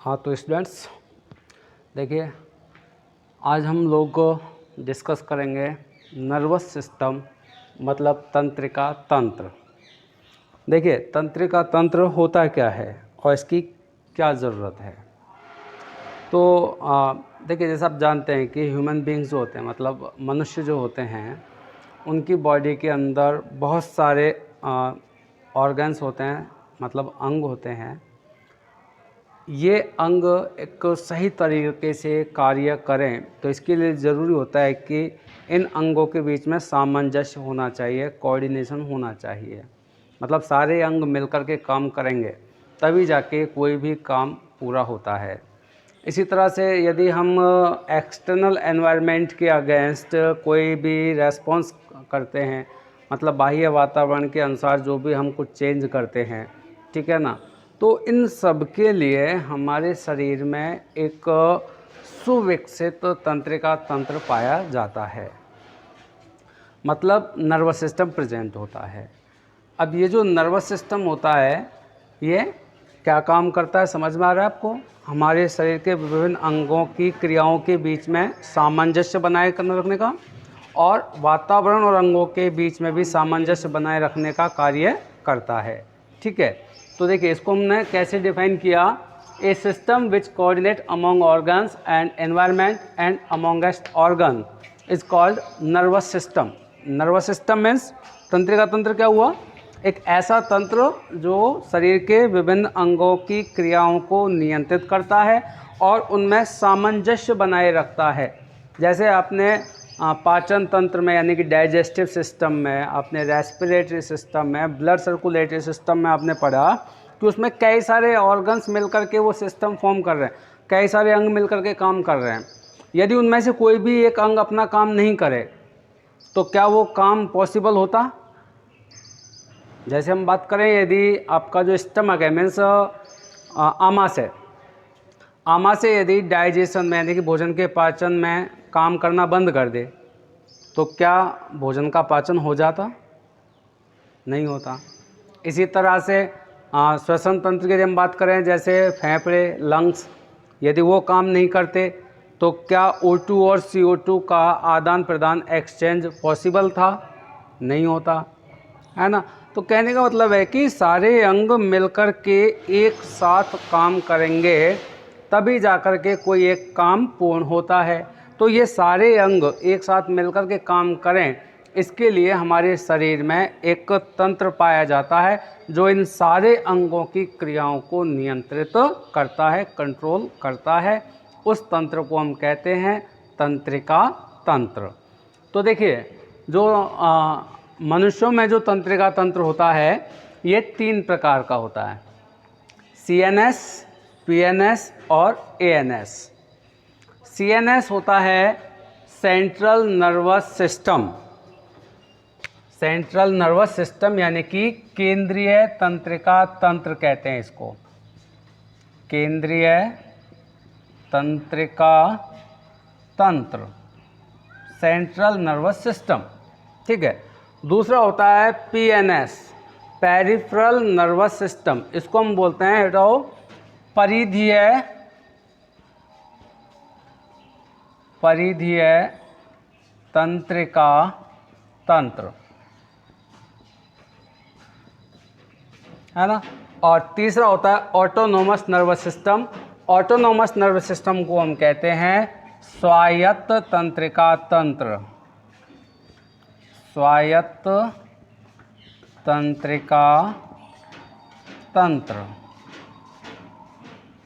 हाँ तो स्टूडेंट्स देखिए, आज हम लोग डिस्कस करेंगे नर्वस सिस्टम मतलब तंत्रिका तंत्र। देखिए, तंत्रिका तंत्र होता क्या है और इसकी क्या ज़रूरत है। तो देखिए, जैसे आप जानते हैं कि ह्यूमन बींग्स जो होते हैं मतलब मनुष्य जो होते हैं, उनकी बॉडी के अंदर बहुत सारे ऑर्गन्स होते हैं, मतलब अंग होते हैं। ये अंग एक सही तरीके से कार्य करें तो इसके लिए ज़रूरी होता है कि इन अंगों के बीच में सामंजस्य होना चाहिए, कोऑर्डिनेशन होना चाहिए। मतलब सारे अंग मिलकर के काम करेंगे तभी जाके कोई भी काम पूरा होता है। इसी तरह से यदि हम एक्सटर्नल एनवायरनमेंट के अगेंस्ट कोई भी रेस्पॉन्स करते हैं, मतलब बाह्य वातावरण के अनुसार जो भी हम कुछ चेंज करते हैं, ठीक है ना, तो इन सब के लिए हमारे शरीर में एक सुविकसित तंत्रिका तंत्र पाया जाता है, मतलब नर्वस सिस्टम प्रेजेंट होता है। अब ये जो नर्वस सिस्टम होता है ये क्या काम करता है, समझ में आ रहा है आपको। हमारे शरीर के विभिन्न अंगों की क्रियाओं के बीच में सामंजस्य बनाए रखने का और वातावरण और अंगों के बीच में भी सामंजस्य बनाए रखने का कार्य करता है। ठीक है, तो देखिए इसको हमने कैसे डिफाइन किया। A system which coordinate among organs and environment and amongst organ is called nervous system. Nervous system means तंत्रिका तंत्र क्या हुआ, एक ऐसा तंत्र जो शरीर के विभिन्न अंगों की क्रियाओं को नियंत्रित करता है और उनमें सामंजस्य बनाए रखता है। जैसे आपने पाचन तंत्र में यानी कि डाइजेस्टिव सिस्टम में, आपने रेस्पिरेटरी सिस्टम में, ब्लड सर्कुलेटरी सिस्टम में आपने पढ़ा कि उसमें कई सारे ऑर्गन्स मिलकर के वो सिस्टम फॉर्म कर रहे हैं, कई सारे अंग मिलकर के काम कर रहे हैं। यदि उनमें से कोई भी एक अंग अपना काम नहीं करे तो क्या वो काम पॉसिबल होता। जैसे हम बात करें, यदि आपका जो स्टमक है मीन्स आमाशय यदि डाइजेशन में यानी कि भोजन के पाचन में काम करना बंद कर दे तो क्या भोजन का पाचन हो जाता, नहीं होता। इसी तरह से श्वसन तंत्र की यदि हम बात करें, जैसे फेफड़े लंग्स, यदि वो काम नहीं करते तो क्या O2 और CO2 का आदान प्रदान एक्सचेंज पॉसिबल था, नहीं होता, है ना। तो कहने का मतलब है कि सारे अंग मिलकर के एक साथ काम करेंगे तभी जाकर के कोई एक काम पूर्ण होता है। तो ये सारे अंग एक साथ मिलकर के काम करें, इसके लिए हमारे शरीर में एक तंत्र पाया जाता है जो इन सारे अंगों की क्रियाओं को नियंत्रित करता है, कंट्रोल करता है। उस तंत्र को हम कहते हैं तंत्रिका तंत्र। तो देखिए, जो मनुष्यों में जो तंत्रिका तंत्र होता है ये 3 प्रकार का होता है, CNS, PNS और ANS। CNS होता है central nervous system. Central nervous system यानी कि केंद्रीय तंत्रिका तंत्र कहते हैं इसको, केंद्रीय तंत्रिका तंत्र, सेंट्रल नर्वस सिस्टम। ठीक है। दूसरा होता है PNS, पेरिफेरल नर्वस सिस्टम। इसको हम बोलते हैं हटाओ परिधीय तंत्रिका तंत्र, है ना। और तीसरा होता है autonomous nervous system. Autonomous nervous system को हम कहते हैं स्वायत्त तंत्रिका तंत्र, स्वायत्त तंत्रिका तंत्र।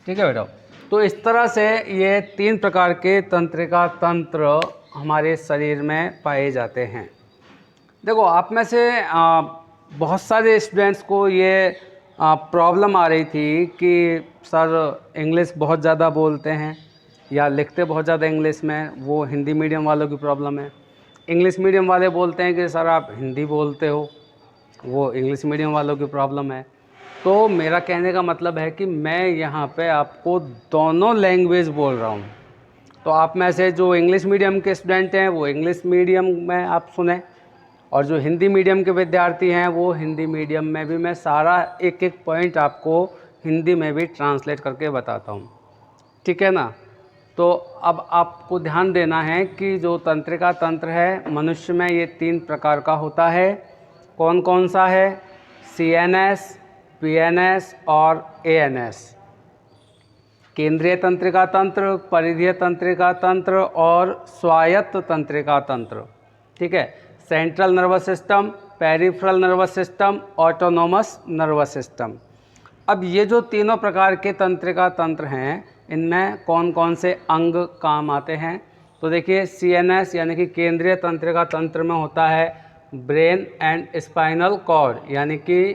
ठीक है बेटा। तो इस तरह से ये 3 प्रकार के तंत्रिका तंत्र हमारे शरीर में पाए जाते हैं। देखो, आप में से बहुत सारे स्टूडेंट्स को ये प्रॉब्लम आ रही थी कि सर इंग्लिश बहुत ज़्यादा बोलते हैं या लिखते बहुत ज़्यादा इंग्लिश में, वो हिंदी मीडियम वालों की प्रॉब्लम है। इंग्लिश मीडियम वाले बोलते हैं कि सर आप हिंदी बोलते हो, वो इंग्लिश मीडियम वालों की प्रॉब्लम है। तो मेरा कहने का मतलब है कि मैं यहाँ पे आपको दोनों लैंग्वेज बोल रहा हूँ। तो आप में से जो इंग्लिश मीडियम के स्टूडेंट हैं वो इंग्लिश मीडियम में आप सुने, और जो हिंदी मीडियम के विद्यार्थी हैं वो हिंदी मीडियम में भी मैं सारा एक एक पॉइंट आपको हिंदी में भी ट्रांसलेट करके बताता हूँ। ठीक है ना। तो अब आपको ध्यान देना है कि जो तंत्रिका तंत्र है मनुष्य में ये 3 प्रकार का होता है। कौन कौन सा है? CNS, PNS और ANS। केंद्रीय तंत्रिका तंत्र, परिधीय तंत्रिका तंत्र और स्वायत्त तंत्रिका तंत्र। ठीक है, central nervous system, peripheral nervous system, autonomous nervous system. अब ये जो तीनों प्रकार के तंत्रिका तंत्र हैं इनमें कौन कौन से अंग काम आते हैं? तो देखिए CNS यानी कि केंद्रीय तंत्रिका तंत्र में होता है ब्रेन एंड स्पाइनल कॉर्ड, यानी कि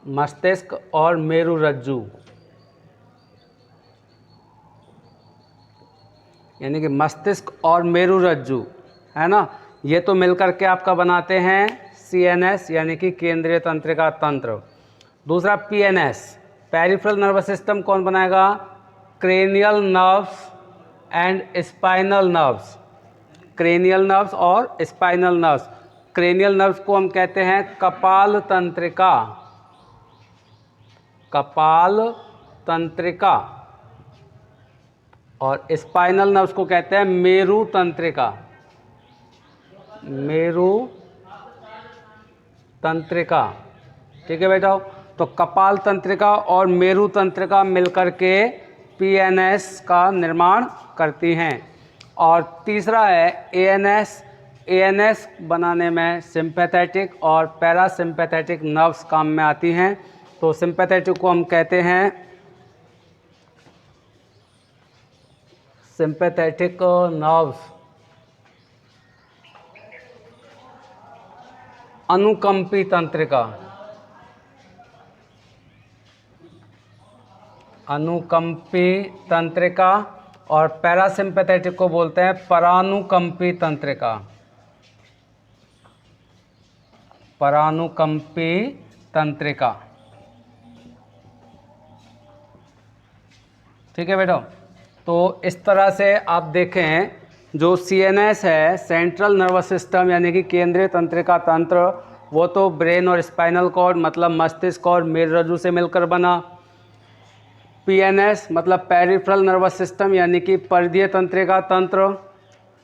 मस्तिष्क और मेरुरज्जु, यानी कि मस्तिष्क और मेरुरज्जु, है ना। ये तो मिलकर के आपका बनाते हैं CNS यानी कि केंद्रीय तंत्रिका तंत्र। दूसरा PNS, पेरिफेरल नर्वस सिस्टम कौन बनाएगा? Cranial nerves and spinal nerves. Cranial nerves और स्पाइनल नर्व्स। क्रेनियल नर्व्स को हम कहते हैं कपाल तंत्रिका, और स्पाइनल नर्व्स को कहते हैं मेरु तंत्रिका, ठीक है बेटा। तो कपाल तंत्रिका और मेरु तंत्रिका मिलकर के PNS का निर्माण करती हैं। और तीसरा है ANS बनाने में सिंपैथेटिक और पैरासिम्पैथेटिक नर्व्स काम में आती हैं। तो सिंपैथेटिक को हम कहते हैं सिंपैथेटिक नर्व्स अनुकंपी तंत्रिका, और पैरासिम्पैथेटिक को बोलते हैं परानुकंपी तंत्रिका। ठीक है बेटा। तो इस तरह से आप देखें जो CNS है सेंट्रल नर्वस सिस्टम यानी कि केंद्रीय तंत्रिका तंत्र, वो तो ब्रेन और स्पाइनल कॉर्ड मतलब मस्तिष्क और मेरुरज्जु से मिलकर बना। PNS मतलब पेरिफेरल नर्वस सिस्टम यानी कि परिधीय तंत्रिका तंत्र,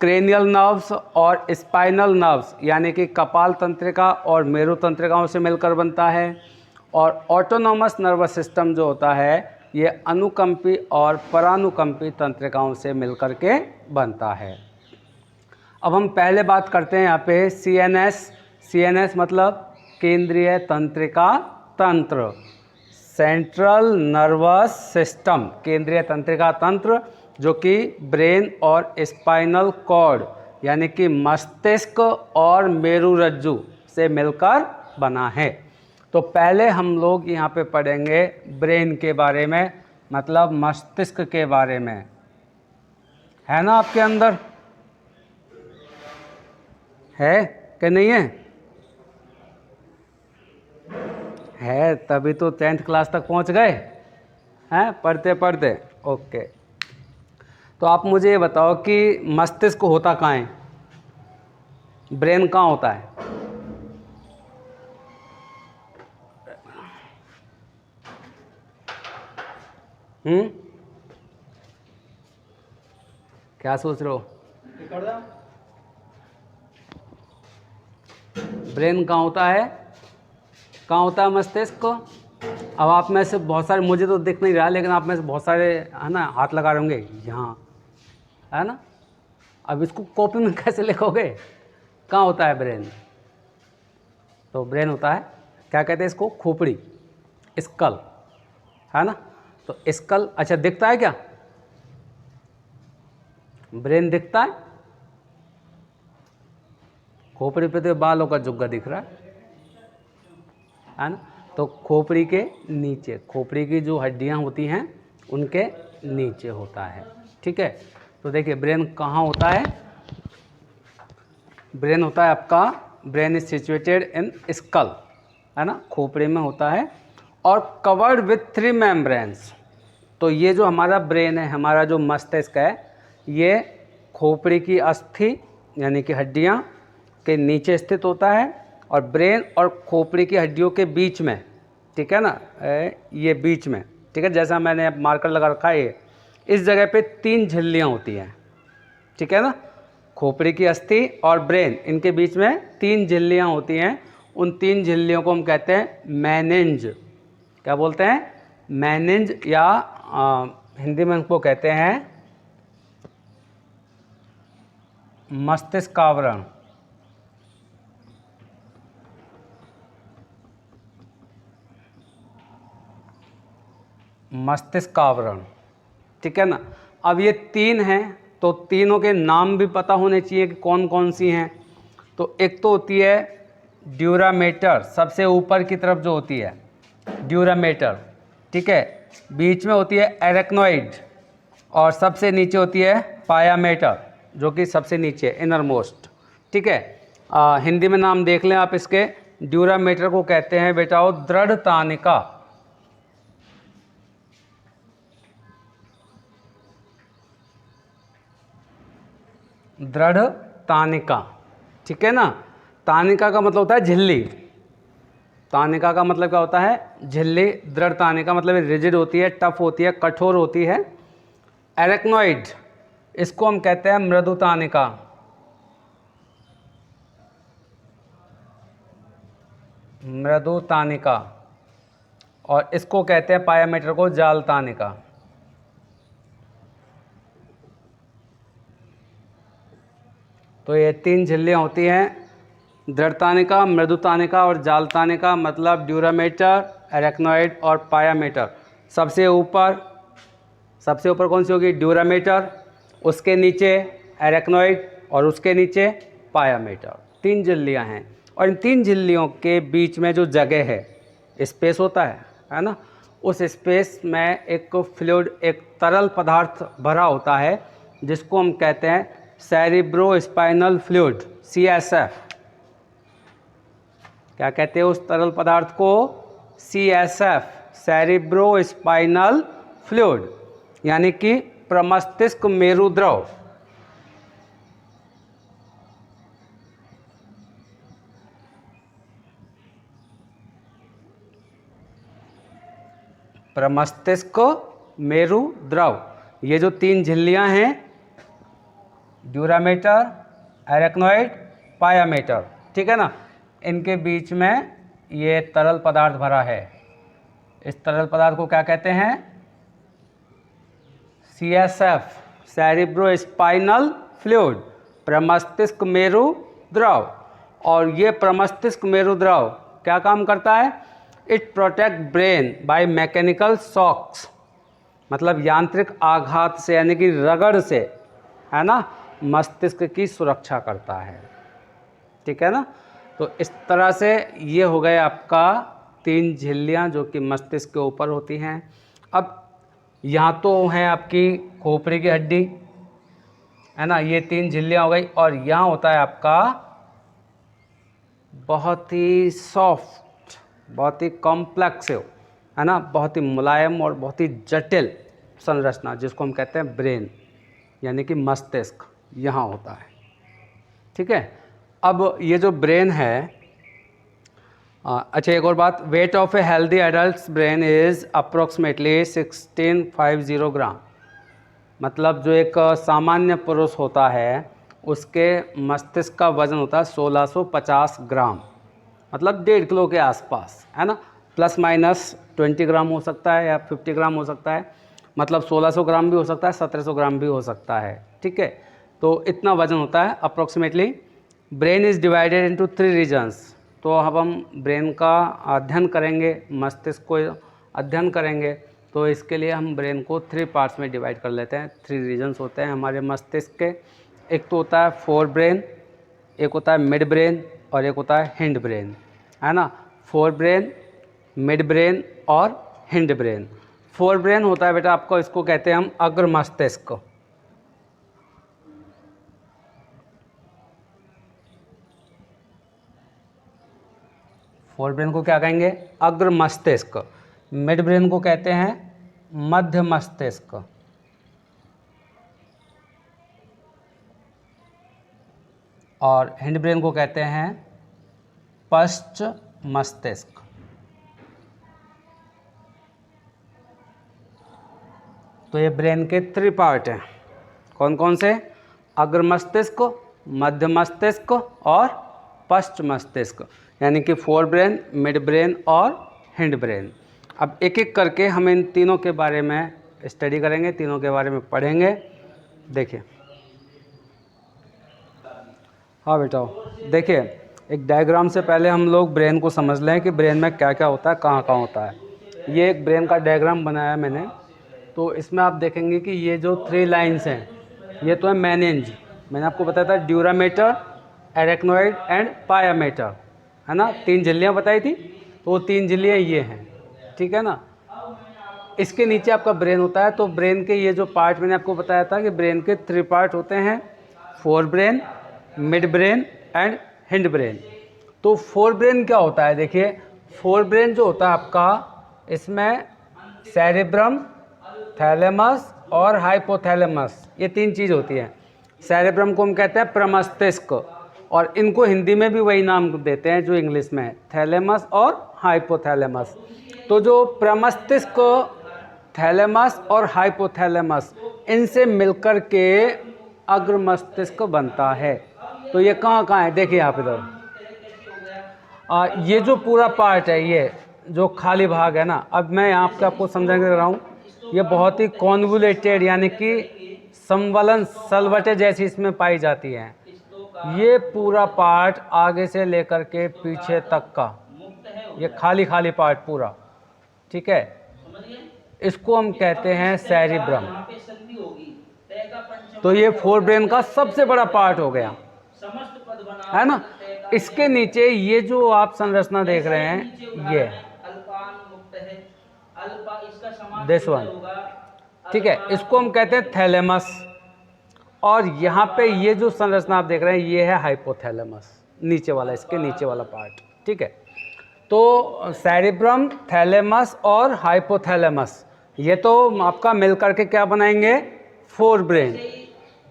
क्रेनियल नर्व्स और स्पाइनल नर्व्स यानी कि कपाल तंत्रिका और मेरु तंत्रिकाओं से मिलकर बनता है। और ऑटोनोमस नर्वस सिस्टम जो होता है ये अनुकंपी और परानुकंपी तंत्रिकाओं से मिलकर के बनता है। अब हम पहले बात करते हैं यहाँ पे CNS मतलब केंद्रीय तंत्रिका तंत्र, सेंट्रल नर्वस सिस्टम, केंद्रीय तंत्रिका तंत्र जो कि ब्रेन और स्पाइनल कॉर्ड यानी कि मस्तिष्क और मेरुरज्जु से मिलकर बना है। तो पहले हम लोग यहाँ पे पढ़ेंगे ब्रेन के बारे में, मतलब मस्तिष्क के बारे में, है ना। आपके अंदर है कि नहीं है? तभी तो 10th क्लास तक पहुँच गए हैं पढ़ते पढ़ते। ओके, तो आप मुझे ये बताओ कि मस्तिष्क होता कहाँ है, ब्रेन कहाँ होता है? क्या सोच रहे हो? ब्रेन कहाँ होता है? कहाँ होता है मस्तिष्क? अब आप में से बहुत सारे, मुझे तो दिख नहीं रहा, लेकिन आप में से बहुत सारे है ना हाथ लगा रहे होंगे यहाँ, है ना। अब इसको कॉपी में कैसे लिखोगे? कहाँ होता है ब्रेन? तो ब्रेन होता है, क्या कहते हैं इसको, खोपड़ी, स्कल, है ना। तो स्कल, अच्छा दिखता है क्या? ब्रेन दिखता है? खोपड़ी पे तो बालों का जुग्गा दिख रहा है ना। तो खोपड़ी के नीचे, खोपड़ी की जो हड्डियां होती हैं उनके नीचे होता है, ठीक है। तो देखिए ब्रेन कहाँ होता है? ब्रेन होता है आपका, brain is situated in school, है ना, खोपड़ी में होता है, और कवर्ड विथ 3 मेम्ब्रेन्स। तो ये जो हमारा ब्रेन है, हमारा जो मस्तिष्क है, ये खोपड़ी की अस्थि यानी कि हड्डियाँ के नीचे स्थित होता है, और ब्रेन और खोपड़ी की हड्डियों के बीच में, ठीक है ना, ये बीच में ठीक है, जैसा मैंने मार्कर लगा रखा है ये, इस जगह पे 3 झिल्लियाँ होती हैं, ठीक है ना। खोपड़ी की अस्थि और ब्रेन, इनके बीच में 3 झिल्लियाँ होती हैं। उन 3 झिल्लियों को हम कहते हैं मेनिंज। क्या बोलते हैं? मेनिंज, या हिंदी में उनको कहते हैं मस्तिष्क आवरण। मस्तिष्क आवरण, ठीक है ना। अब ये 3 हैं, तो तीनों के नाम भी पता होने चाहिए कि कौन कौन सी हैं। तो एक तो होती है ड्यूरामेटर, सबसे ऊपर की तरफ जो होती है ड्यूरामेटर, ठीक है। बीच में होती है एरेक्नोइड, और सबसे नीचे होती है पायामेटर, जो कि सबसे नीचे इनर मोस्ट, ठीक है। हिंदी में नाम देख लें आप इसके। ड्यूरामेटर को कहते हैं बेटा वो दृढ़ तानिका। दृढ़ तानिका, ठीक है ना। तानिका का मतलब होता है झिल्ली। तानिका का मतलब क्या होता है? झिल्ली। दृढ़ तानिका मतलब रिजिड होती है, टफ होती है, कठोर होती है। एरेक्नोइड, इसको हम कहते हैं मृदु तानिका। मृदु तानिका। और इसको कहते हैं पायामीटर को जाल तानिका। तो ये 3 झिल्लियाँ होती हैं, दृढ़ तानिका, मृदु तानिका और जाल तानिका। मतलब ड्यूरामेटर, एरेक्नोइड और पायामीटर। सबसे ऊपर कौन सी होगी? ड्यूरामेटर, उसके नीचे एरेक्नोइड और उसके नीचे पायामीटर। 3 झिल्लियाँ हैं, और इन 3 झिल्लियों के बीच में जो जगह है, स्पेस होता है ना, उस स्पेस में एक फ्लूइड, एक तरल पदार्थ भरा होता है, जिसको हम कहते हैं सेरिब्रोस्पाइनल फ्लूइड, CSF। क्या कहते हैं उस तरल पदार्थ को? CSF, सेरिब्रोस्पाइनल फ्लूइड, यानी कि प्रमस्तिष्क मेरु द्रव। प्रमस्तिष्क मेरु द्रव। ये जो 3 झिल्लियां हैं, ड्यूरामेटर, एरेक्नोइड, पायामेटर, ठीक है ना, इनके बीच में ये तरल पदार्थ भरा है। इस तरल पदार्थ को क्या कहते हैं? CSF, सेरिब्रोस्पाइनल फ्लूइड, प्रमस्तिष्क मेरु द्रव। और ये प्रमस्तिष्क मेरु द्रव क्या काम करता है? It protect brain by mechanical shocks, मतलब यांत्रिक आघात से, यानी कि रगड़ से, है ना, मस्तिष्क की सुरक्षा करता है, ठीक है ना। तो इस तरह से ये हो गए आपका 3 झिल्लियाँ जो कि मस्तिष्क के ऊपर होती हैं। अब यहाँ तो है आपकी खोपड़ी की हड्डी, है ना, ये 3 झिल्लियाँ हो गई। और यहाँ होता है आपका बहुत ही सॉफ्ट, बहुत ही कॉम्प्लेक्स, है ना, बहुत ही मुलायम और बहुत ही जटिल संरचना, जिसको हम कहते हैं ब्रेन, यानी कि मस्तिष्क, यहाँ होता है, ठीक है। अब ये जो ब्रेन है, अच्छा एक और बात, weight of a healthy adult brain is approximately 1650 ग्राम। मतलब जो एक सामान्य पुरुष होता है, उसके मस्तिष्क का वजन होता है 1650 ग्राम, मतलब 1.5 किलो के आसपास, है ना। प्लस माइनस 20 ग्राम हो सकता है या 50 ग्राम हो सकता है, मतलब 1600 ग्राम भी हो सकता है, 1700 ग्राम भी हो सकता है, ठीक है। तो इतना वजन होता है approximately. Brain is divided into 3 regions. तो अब हम ब्रेन का अध्ययन करेंगे, मस्तिष्क को अध्ययन करेंगे, तो इसके लिए हम ब्रेन को 3 पार्ट्स में डिवाइड कर लेते हैं। 3 रीजन्स होते हैं हमारे मस्तिष्क के। एक तो होता है फोर ब्रेन, एक होता है मिड ब्रेन, और एक होता है हिंड ब्रेन, है ना। फोर ब्रेन, मिड ब्रेन और हिंड ब्रेन। फोर ब्रेन होता है बेटा आपको, इसको कहते हैं हम अग्र मस्तिष्क। फोर ब्रेन को क्या कहेंगे? अग्र मस्तिष्क। मिड ब्रेन को कहते हैं मध्य मस्तिष्क। और हिंड ब्रेन को कहते हैं पश्च मस्तिष्क। तो ये ब्रेन के 3 पार्ट हैं। कौन कौन से? अग्र मस्तिष्क, मध्य मस्तिष्क और पश्च मस्तिष्क, यानी कि फोर ब्रेन, मिड ब्रेन और हिंड ब्रेन। अब एक एक करके हम इन तीनों के बारे में स्टडी करेंगे, तीनों के बारे में पढ़ेंगे। देखिए, हाँ बेटा, देखिए एक डायग्राम से पहले हम लोग ब्रेन को समझ लें कि ब्रेन में क्या क्या होता है, कहाँ कहाँ होता है। ये एक ब्रेन का डायग्राम बनाया है मैंने। तो इसमें आप देखेंगे कि ये जो 3 लाइंस हैं, ये तो है मेनिंज। मैंने आपको बताया था ड्यूरामेटर, एरेक्नोइड एंड पायामेटर, है ना, 3 झिल्लियाँ बताई थी। तो वो 3 झिल्लियाँ ये हैं, ठीक है ना। इसके नीचे आपका ब्रेन होता है। तो ब्रेन के ये जो पार्ट मैंने आपको बताया था कि ब्रेन के 3 पार्ट होते हैं, fore brain, mid brain and hind brain. तो फोर ब्रेन क्या होता है? देखिए, फोर ब्रेन जो होता है आपका, इसमें सेरेब्रम, थैलेमस और हाइपोथैलेमस, ये 3 चीज़ होती है। सेरेब्रम को हम कहते हैं प्रमस्तिष्क, और इनको हिंदी में भी वही नाम देते हैं जो इंग्लिश में है, थैलेमस और हाइपोथैलेमस। तो जो प्रमस्तिष्क, थैलेमस और हाइपोथैलेमस, इनसे मिलकर के अग्र मस्तिष्क बनता है। तो ये कहाँ कहाँ है? देखिए आप इधर, ये जो पूरा पार्ट है, ये जो खाली भाग है ना, अब मैं यहाँ पे आपको समझाने लग रहा हूँ। ये बहुत ही कॉन्वुलेटेड, यानी कि संवलन सलवटें जैसी इसमें पाई जाती हैं। ये पूरा पार्ट आगे से लेकर के पीछे तक का, ये खाली खाली पार्ट पूरा, ठीक है, इसको हम कहते हैं सेरिब्रम। तो ये फोर ब्रेन का सबसे बड़ा पार्ट हो गया, है ना। इसके नीचे ये जो आप संरचना देख रहे हैं, ये दिस वन, ठीक है, इसको हम कहते हैं थैलेमस। और यहाँ पे ये जो संरचना आप देख रहे हैं, ये है हाइपोथैलेमस, नीचे वाला, इसके नीचे वाला पार्ट, ठीक है। तो सेरिब्रम, थैलेमस और हाइपोथैलेमस, ये तो आपका मिलकर के क्या बनाएंगे? फोर ब्रेन,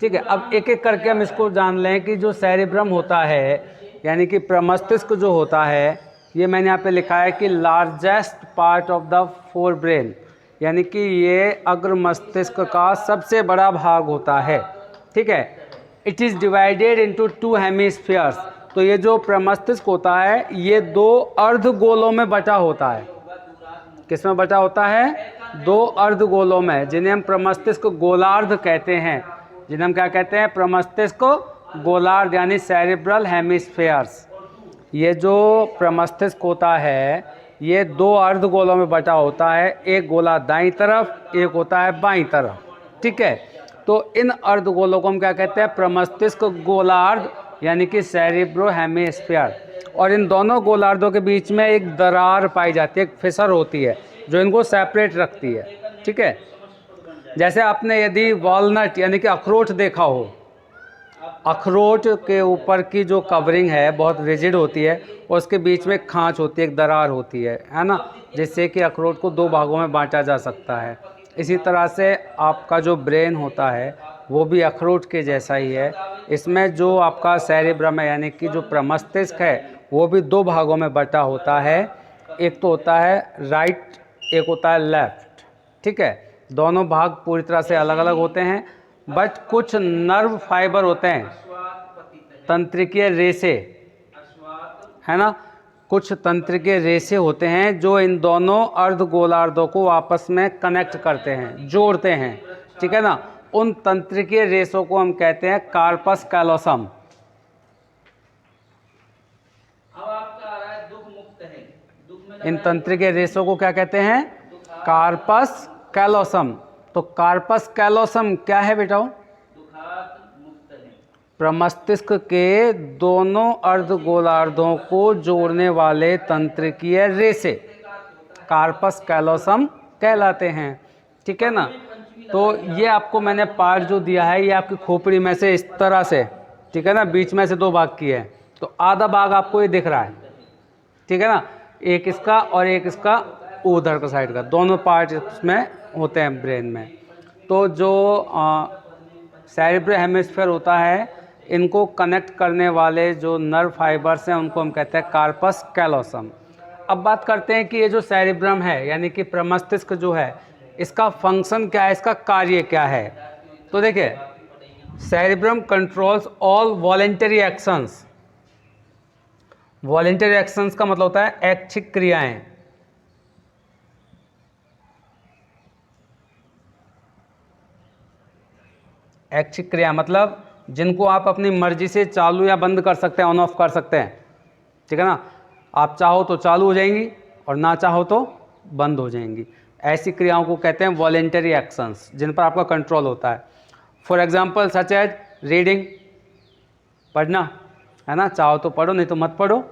ठीक है। अब एक एक करके हम इसको जान लें कि जो सेरिब्रम होता है, यानी कि प्रमस्तिष्क जो होता है, ये मैंने यहाँ पे लिखा है कि largest part of the fore brain, यानी कि ये अग्र मस्तिष्क का सबसे बड़ा भाग होता है, ठीक है। It is divided into 2 hemispheres. तो ये जो प्रमस्तिष्क होता है, ये 2 अर्धगोलों में बटा होता है। किस में बटा होता है? 2 अर्धगोलों में, जिन्हें हम प्रमस्तिष्क गोलार्ध कहते हैं। जिन्हें हम क्या कहते हैं? प्रमस्तिष्क गोलार्ध, यानी सेरिब्रल हेमिस्फीयर्स। ये जो प्रमस्तिष्क होता है, ये 2 अर्धगोलों में बटा होता है। एक गोला दाईं तरफ, एक होता है बाईं तरफ, ठीक है। तो इन अर्धगोलों को हम क्या कहते हैं? प्रमस्तिष्क गोलार्ध, यानी कि सेरिब्रो हेमिस्फीयर। और इन दोनों गोलार्धों के बीच में एक दरार पाई जाती है, एक फिसर होती है जो इनको सेपरेट रखती है, ठीक है। जैसे आपने यदि वॉलनट यानी कि अखरोट देखा हो, अखरोट के ऊपर की जो कवरिंग है बहुत रिजिड होती है, और उसके बीच में खांच होती है, एक दरार होती है ना, जिससे कि अखरोट को 2 भागों में बांटा जा सकता है। इसी तरह से आपका जो ब्रेन होता है वो भी अखरोट के जैसा ही है। इसमें जो आपका सेरिब्रम है, यानी कि जो प्रमस्तिष्क है, वो भी 2 भागों में बटा होता है। एक तो होता है राइट, एक होता है लेफ्ट, ठीक है। दोनों भाग पूरी तरह से अलग अलग होते हैं, बट कुछ नर्व फाइबर होते हैं, तंत्रिकीय रेशे, है ना, कुछ तंत्रिकीय रेशे होते हैं जो इन दोनों अर्धगोलार्धों को आपस में कनेक्ट करते हैं, जोड़ते हैं, ठीक है ना। उन तंत्रिकीय रेशों को हम कहते हैं कार्पस कैलोसम। इन तंत्रिकीय रेशों को क्या कहते हैं? Corpus callosum. तो कार्पस कैलोसम क्या है बेटा? प्रमस्तिष्क के दोनों अर्धगोलार्धों को जोड़ने वाले तंत्रिकीय रेशे कार्पस कैलोसम कहलाते हैं, ठीक है ना। तो ये आपको मैंने पार्ट जो दिया है, ये आपकी खोपड़ी में से इस तरह से, ठीक है ना, बीच में से 2 भाग की है। तो आधा भाग आपको ये दिख रहा है, ठीक है ना, एक इसका और एक इसका उधर का साइड का, दोनों पार्ट इसमें होते हैं ब्रेन में। तो जो सेरिब्रल हेमिस्फीयर होता है, इनको कनेक्ट करने वाले जो नर्व फाइबर्स हैं, उनको हम कहते हैं कार्पस कैलोसम। अब बात करते हैं कि ये जो सेरिब्रम है, यानी कि प्रमस्तिष्क जो है, इसका फंक्शन क्या है, इसका कार्य क्या है। तो देखिए, cerebrum controls all voluntary actions. Voluntary actions का मतलब होता है ऐच्छिक क्रियाएं। ऐच्छिक क्रिया मतलब जिनको आप अपनी मर्जी से चालू या बंद कर सकते हैं, ऑन ऑफ कर सकते हैं, ठीक है ना। आप चाहो तो चालू हो जाएंगी और ना चाहो तो बंद हो जाएंगी। ऐसी क्रियाओं को कहते हैं वॉलेंटरी एक्शंस, जिन पर आपका कंट्रोल होता है। For example such as reading, पढ़ना, है ना, चाहो तो पढ़ो नहीं तो मत पढ़ो।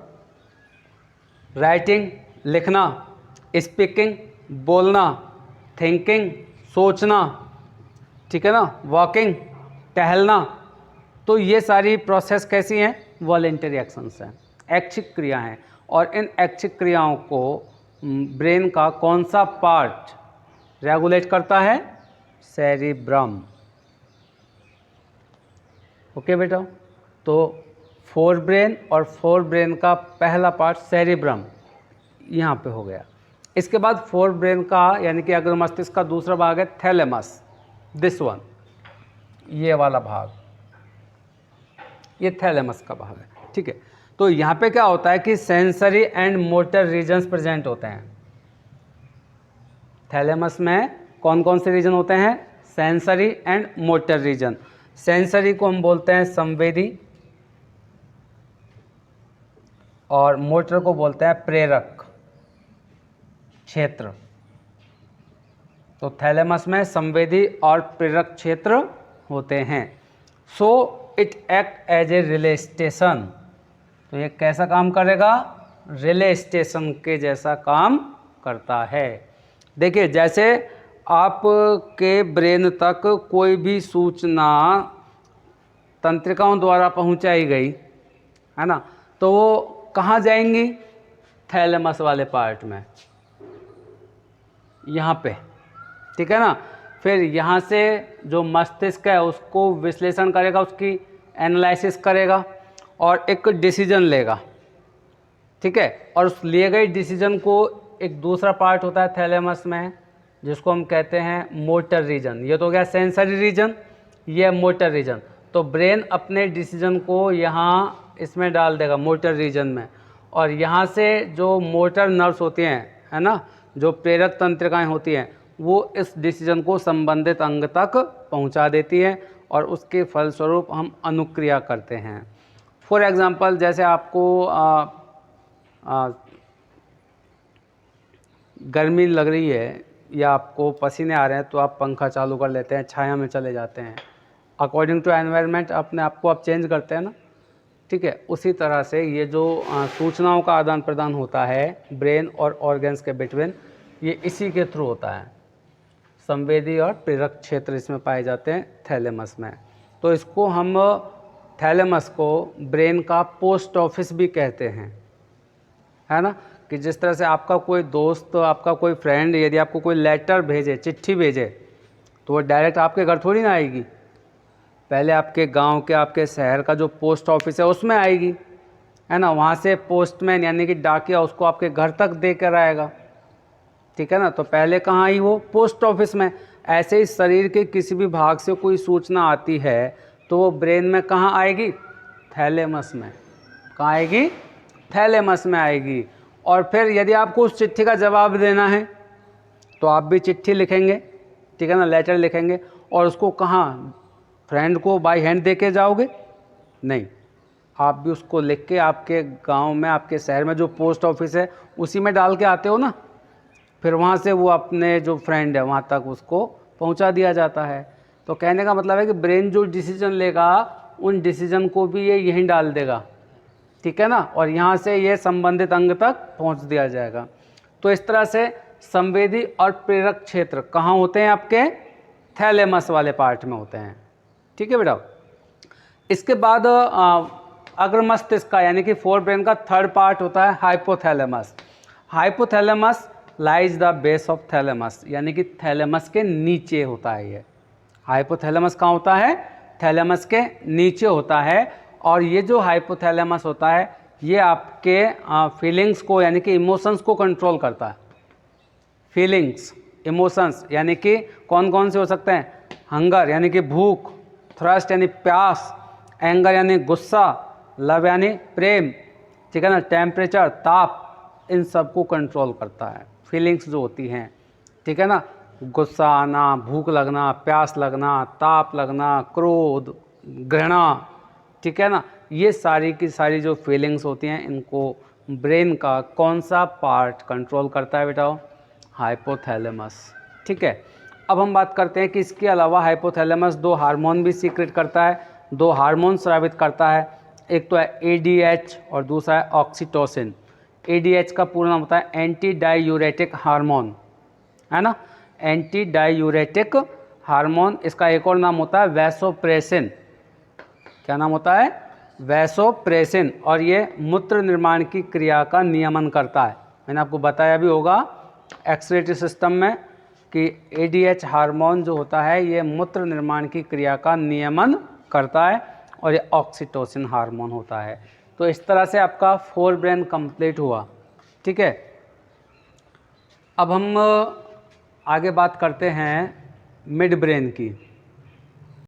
राइटिंग, लिखना। स्पीकिंग, बोलना। थिंकिंग, सोचना, ठीक है ना। वॉकिंग, टहलना। तो ये सारी प्रोसेस कैसी हैं, वॉलेंटरी एक्शंस हैं, ऐच्छिक क्रिया हैं। और इन ऐच्छिक क्रियाओं को ब्रेन का कौन सा पार्ट रेगुलेट करता है, सेरिब्रम। ओके बेटा, तो फोर ब्रेन और फोर ब्रेन का पहला पार्ट सेरिब्रम यहाँ पे हो गया। इसके बाद फोर ब्रेन का यानी कि अग्र मस्तिष्क का दूसरा भाग है थैलेमस, दिस वन, ये वाला भाग, ये थैलेमस का भाग है, ठीक है। तो यहाँ पे क्या होता है कि sensory and motor regions present होते हैं। थैलेमस में कौन कौन से रीजन होते हैं, sensory and motor region. Sensory को हम बोलते हैं संवेदी और मोटर को बोलते हैं प्रेरक क्षेत्र। तो थैलेमस में संवेदी और प्रेरक क्षेत्र होते हैं। So it act as a relay station. तो ये कैसा काम करेगा, रिले स्टेशन के जैसा काम करता है। देखिए, जैसे आपके ब्रेन तक कोई भी सूचना तंत्रिकाओं द्वारा पहुंचाई गई, है ना, तो वो कहाँ जाएंगी, थैलेमस वाले पार्ट में, यहाँ पे, ठीक है ना। फिर यहाँ से जो मस्तिष्क है उसको विश्लेषण करेगा, उसकी एनालिसिस करेगा और एक डिसीजन लेगा, ठीक है। और उस लिए गई डिसीजन को एक दूसरा पार्ट होता है थैलेमस में, जिसको हम कहते हैं मोटर रीजन। ये तो हो गया सेंसरी रीजन, ये मोटर रीजन। तो ब्रेन अपने डिसीजन को यहाँ इसमें डाल देगा, मोटर रीजन में, और यहाँ से जो मोटर नर्व्स होती हैं, है ना, जो प्रेरक तंत्रिकाएं होती हैं, वो इस डिसीजन को संबंधित अंग तक पहुँचा देती है और उसके फलस्वरूप हम अनुक्रिया करते हैं। फॉर एग्ज़ाम्पल, जैसे आपको गर्मी लग रही है या आपको पसीने आ रहे हैं, तो आप पंखा चालू कर लेते हैं, छाया में चले जाते हैं, अकॉर्डिंग टू एनवायरनमेंट अपने आप को आप चेंज करते हैं ना, ठीक है। उसी तरह से ये जो सूचनाओं का आदान प्रदान होता है ब्रेन और ऑर्गन्स के बिटवीन, ये इसी के थ्रू होता है। संवेदी और प्रेरक क्षेत्र इसमें पाए जाते हैं थैलेमस में। तो इसको हम थैलेमस को ब्रेन का पोस्ट ऑफिस भी कहते हैं, है ना। कि जिस तरह से आपका कोई दोस्त, आपका कोई फ्रेंड यदि आपको कोई लेटर भेजे, चिट्ठी भेजे, तो वो डायरेक्ट आपके घर थोड़ी ना आएगी, पहले आपके गांव के, आपके शहर का जो पोस्ट ऑफिस है उसमें आएगी, है ना। वहाँ से पोस्टमैन यानी कि डाकिया उसको आपके घर तक दे कर आएगा, ठीक है ना। तो पहले कहाँ आई वो, पोस्ट ऑफिस में। ऐसे ही शरीर के किसी भी भाग से कोई सूचना आती है तो वो ब्रेन में कहाँ आएगी, थैलेमस में। कहाँ आएगी, थैलेमस में आएगी। और फिर यदि आपको उस चिट्ठी का जवाब देना है तो आप भी चिट्ठी लिखेंगे, ठीक है ना, लेटर लिखेंगे, और उसको कहाँ, फ्रेंड को बाय हैंड दे के जाओगे, नहीं, आप भी उसको लिख के आपके गांव में, आपके शहर में जो पोस्ट ऑफिस है उसी में डाल के आते हो ना। फिर वहाँ से वो अपने जो फ्रेंड है वहाँ तक उसको पहुँचा दिया जाता है। तो कहने का मतलब है कि ब्रेन जो डिसीजन लेगा उन डिसीजन को भी ये यहीं डाल देगा, ठीक है ना, और यहाँ से ये संबंधित अंग तक पहुँच दिया जाएगा। तो इस तरह से संवेदी और प्रेरक क्षेत्र कहाँ होते हैं, आपके थैलेमस वाले पार्ट में होते हैं, ठीक है बेटा। इसके बाद अग्र मस्तिष्क का यानी कि फोर ब्रेन का थर्ड पार्ट होता है hypothalamus. Hypothalamus lies the base of thalamus, यानी कि थैलेमस के नीचे होता है ये। हाइपोथैलेमस कहाँ होता है, थैलेमस के नीचे होता है। और ये जो हाइपोथैलेमस होता है ये आपके फीलिंग्स को यानी कि इमोशंस को कंट्रोल करता है। फीलिंग्स, इमोशंस यानी कि कौन कौन से हो सकते हैं, हंगर यानी कि भूख, थ्रस्ट यानी प्यास, एंगर यानी गुस्सा, लव यानी प्रेम, ठीक है ना, टेम्परेचर ताप, इन सब को कंट्रोल करता है। फीलिंग्स जो होती हैं, ठीक है ना, गुस्सा आना, भूख लगना, प्यास लगना, ताप लगना, क्रोध, घृणा, ठीक है ना, ये सारी की सारी जो फीलिंग्स होती हैं इनको ब्रेन का कौन सा पार्ट कंट्रोल करता है बेटा, हाइपोथैलेमस। ठीक है, अब हम बात करते हैं कि इसके अलावा हाइपोथैलेमस दो हार्मोन भी सीक्रेट करता है, दो हार्मोन स्रावित करता है। एक तो है ADH और दूसरा है ऑक्सीटोसिन। ADH का पूरा नाम होता है एंटी डायूरेटिक हार्मोन, है ना, एंटी डायूरेटिक हार्मोन। इसका एक और नाम होता है वैसोप्रेसिन। क्या नाम होता है, वैसोप्रेसिन। और ये मूत्र निर्माण की क्रिया का नियमन करता है। मैंने आपको बताया भी होगा एक्सक्रीटरी सिस्टम में कि ADH हार्मोन जो होता है ये मूत्र निर्माण की क्रिया का नियमन करता है, और ये ऑक्सीटोसिन हार्मोन होता है। तो इस तरह से आपका फोर ब्रेन कंप्लीट हुआ। ठीक है, अब हम आगे बात करते हैं मिड ब्रेन की।